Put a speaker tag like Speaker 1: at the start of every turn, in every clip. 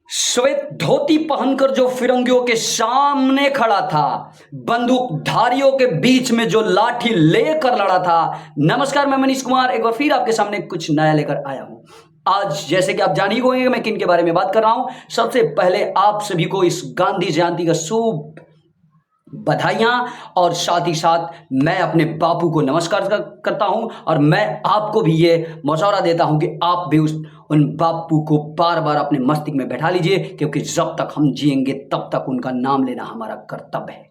Speaker 1: श्वेत धोती पहनकर जो फिरंगियों के सामने खड़ा था, बंदूकधारियों के बीच में जो लाठी लेकर लड़ा था। नमस्कार, मैं मनीष कुमार एक बार फिर आपके सामने कुछ नया लेकर आया हूं। आज जैसे कि आप जान ही गए मैं किन के बारे में बात कर रहा हूं। सबसे पहले आप सभी को इस गांधी जयंती का शुभ बधाइयां और साथ ही साथ मैं अपने बापू को नमस्कार करता हूं और मैं आपको भी ये मशवरा देता हूं कि आप भी उन बापू को बार बार अपने मस्तिष्क में बैठा लीजिए, क्योंकि जब तक हम जिएंगे तब तक उनका नाम लेना हमारा कर्तव्य है।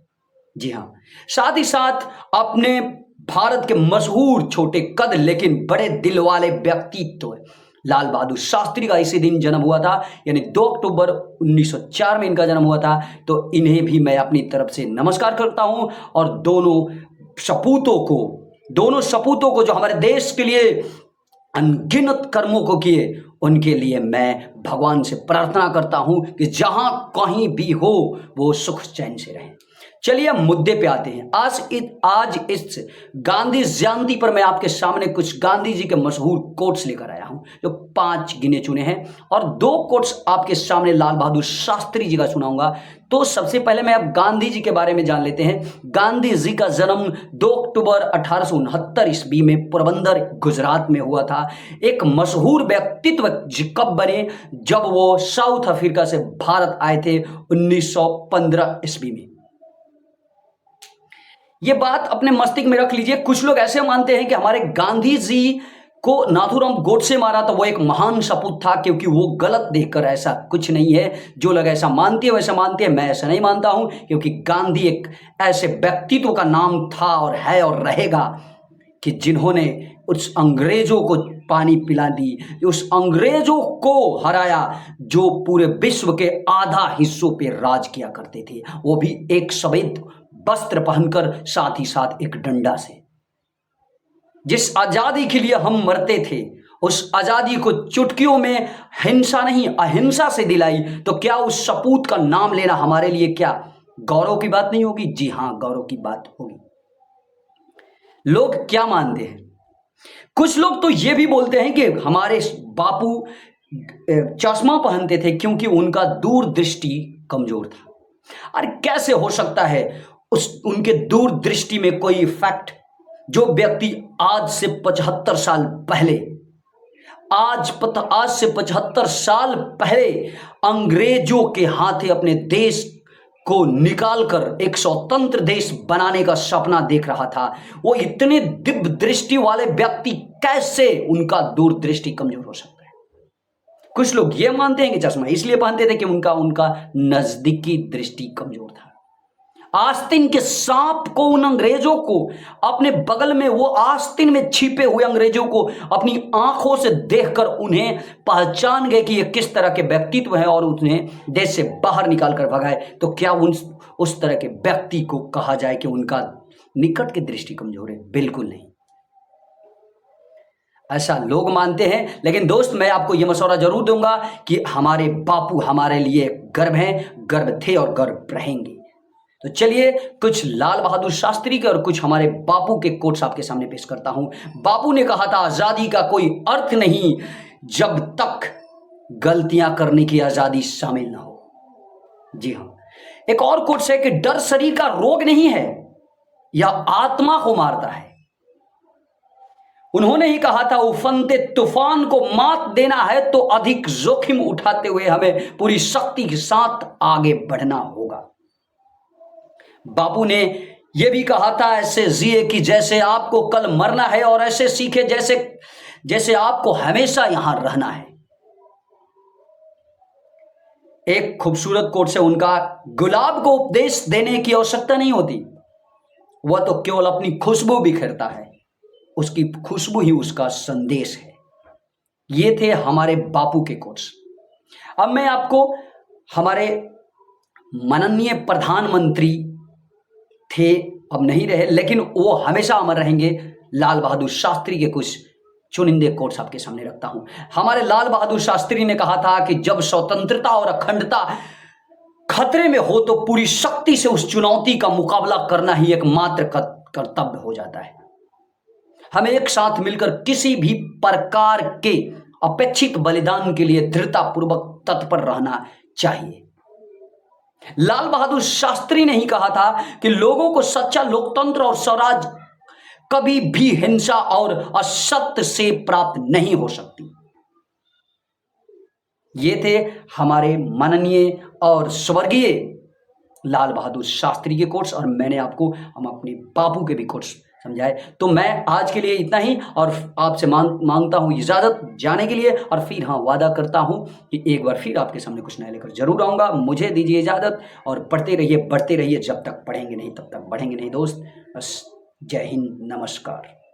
Speaker 1: जी हाँ, साथ ही साथ अपने भारत के मशहूर छोटे कद लेकिन बड़े दिल वाले व्यक्तित्व लाल बहादुर शास्त्री का इसी दिन जन्म हुआ था, यानी 2 अक्टूबर 1904 में इनका जन्म हुआ था। तो इन्हें भी मैं अपनी तरफ से नमस्कार करता हूं और दोनों सपूतों को जो हमारे देश के लिए अनगिनत कर्मों को किए, उनके लिए मैं भगवान से प्रार्थना करता हूं कि जहां कहीं भी हो वो सुख चैन से रहें। चलिए हम मुद्दे पे आते हैं। आज इस गांधी जयंती पर मैं आपके सामने कुछ गांधी जी के मशहूर कोट्स लेकर आया हूं, जो 5 गिने चुने हैं और 2 कोट्स आपके सामने लाल बहादुर शास्त्री जी का सुनाऊंगा। तो सबसे पहले मैं अब गांधी जी के बारे में जान लेते हैं। गांधी जी का जन्म 2 अक्टूबर 1869 ईस्वी में पोरबंदर गुजरात में हुआ था। एक मशहूर व्यक्तित्व कब बने, जब वो साउथ अफ्रीका से भारत आए थे 1915 ईस्वी में। ये बात अपने मस्तिष्क में रख लीजिए। कुछ लोग ऐसे मानते हैं कि हमारे गांधी जी को नाथूराम गोडसे मारा तो वो एक महान सपूत था, क्योंकि वो गलत देखकर। ऐसा कुछ नहीं है। जो लोग ऐसा मानते हैं वैसा मानते हैं, मैं ऐसा नहीं मानता हूं, क्योंकि गांधी एक ऐसे व्यक्तित्व का नाम था और है और रहेगा कि जिन्होंने उस अंग्रेजों को पानी पिला दी, उस अंग्रेजों को हराया जो पूरे विश्व के आधा हिस्सों पे राज किया करते थे, वो भी एक सफेद वस्त्र पहनकर, साथ ही साथ एक डंडा से। जिस आजादी के लिए हम मरते थे, उस आजादी को चुटकियों में हिंसा नहीं अहिंसा से दिलाई, तो क्या उस सपूत का नाम लेना हमारे लिए क्या गौरव की बात नहीं होगी? जी हां, गौरव की बात होगी। लोग क्या मानते हैं? कुछ लोग तो ये भी बोलते हैं कि हमारे बापू चश्मा पहनते थे क्योंकि उनका दूरदृष्टि कमजोर था। अरे कैसे हो सकता है उनके दूरदृष्टि में कोई इफेक्ट? जो व्यक्ति आज से 75 साल पहले आज से 75 साल पहले अंग्रेजों के हाथे अपने देश को निकालकर एक स्वतंत्र देश बनाने का सपना देख रहा था, वो इतने दिव्य दृष्टि वाले व्यक्ति कैसे उनका दूरदृष्टि कमजोर हो सकता है? कुछ लोग ये मानते हैं कि चश्मा इसलिए पहनते थे कि उनका नजदीकी दृष्टि कमजोर था। आस्तीन के सांप को, उन अंग्रेजों को अपने बगल में, वो आस्तीन में छिपे हुए अंग्रेजों को अपनी आंखों से देखकर उन्हें पहचान गए कि ये किस तरह के व्यक्तित्व हैं और उन्हें देश से बाहर निकाल कर भगाए। तो क्या उस तरह के व्यक्ति को कहा जाए कि उनका निकट की दृष्टि कमजोर है? बिल्कुल नहीं, ऐसा लोग मानते हैं। लेकिन दोस्त, मैं आपको यह मशवरा जरूर दूंगा कि हमारे बापू हमारे लिए गर्व हैं, गर्व थे और गर्व रहेंगे। तो चलिए कुछ लाल बहादुर शास्त्री के और कुछ हमारे बापू के कोट्स आपके सामने पेश करता हूं। बापू ने कहा था, आजादी का कोई अर्थ नहीं जब तक गलतियां करने की आजादी शामिल ना हो। जी हां, एक और कोट्स है कि डर शरीर का रोग नहीं है, यह आत्मा को मारता है। उन्होंने ही कहा था, उफनते तूफान को मात देना है तो अधिक जोखिम उठाते हुए हमें पूरी शक्ति के साथ आगे बढ़ना होगा। बापू ने यह भी कहा था, ऐसे जिए कि जैसे आपको कल मरना है और ऐसे सीखे जैसे आपको हमेशा यहां रहना है। एक खूबसूरत कोट से उनका, गुलाब को उपदेश देने की आवश्यकता नहीं होती, वह तो केवल अपनी खुशबू बिखेरता है, उसकी खुशबू ही उसका संदेश है। ये थे हमारे बापू के कोट्स। अब मैं आपको हमारे माननीय प्रधानमंत्री थे, अब नहीं रहे, लेकिन वो हमेशा अमर रहेंगे, लाल बहादुर शास्त्री के कुछ चुनिंदे कोट्स आपके सामने रखता हूं। हमारे लाल बहादुर शास्त्री ने कहा था कि जब स्वतंत्रता और अखंडता खतरे में हो तो पूरी शक्ति से उस चुनौती का मुकाबला करना ही एकमात्र कर्तव्य हो जाता है। हमें एक साथ मिलकर किसी भी प्रकार के अपेक्षित बलिदान के लिए दृढ़तापूर्वक तत्पर रहना चाहिए। लाल बहादुर शास्त्री ने ही कहा था कि लोगों को सच्चा लोकतंत्र और स्वराज कभी भी हिंसा और असत्य से प्राप्त नहीं हो सकती। ये थे हमारे माननीय और स्वर्गीय लाल बहादुर शास्त्री के कोट्स, और मैंने आपको हम अपने बापू के भी कोट्स समझाए। तो मैं आज के लिए इतना ही, और आपसे मांगता हूं इजाजत जाने के लिए, और फिर हाँ वादा करता हूं कि एक बार फिर आपके सामने कुछ नया लेकर जरूर आऊंगा। मुझे दीजिए इजाजत, और पढ़ते रहिए, बढ़ते रहिए, जब तक पढ़ेंगे नहीं तब तक बढ़ेंगे नहीं दोस्त। बस जय हिंद, नमस्कार।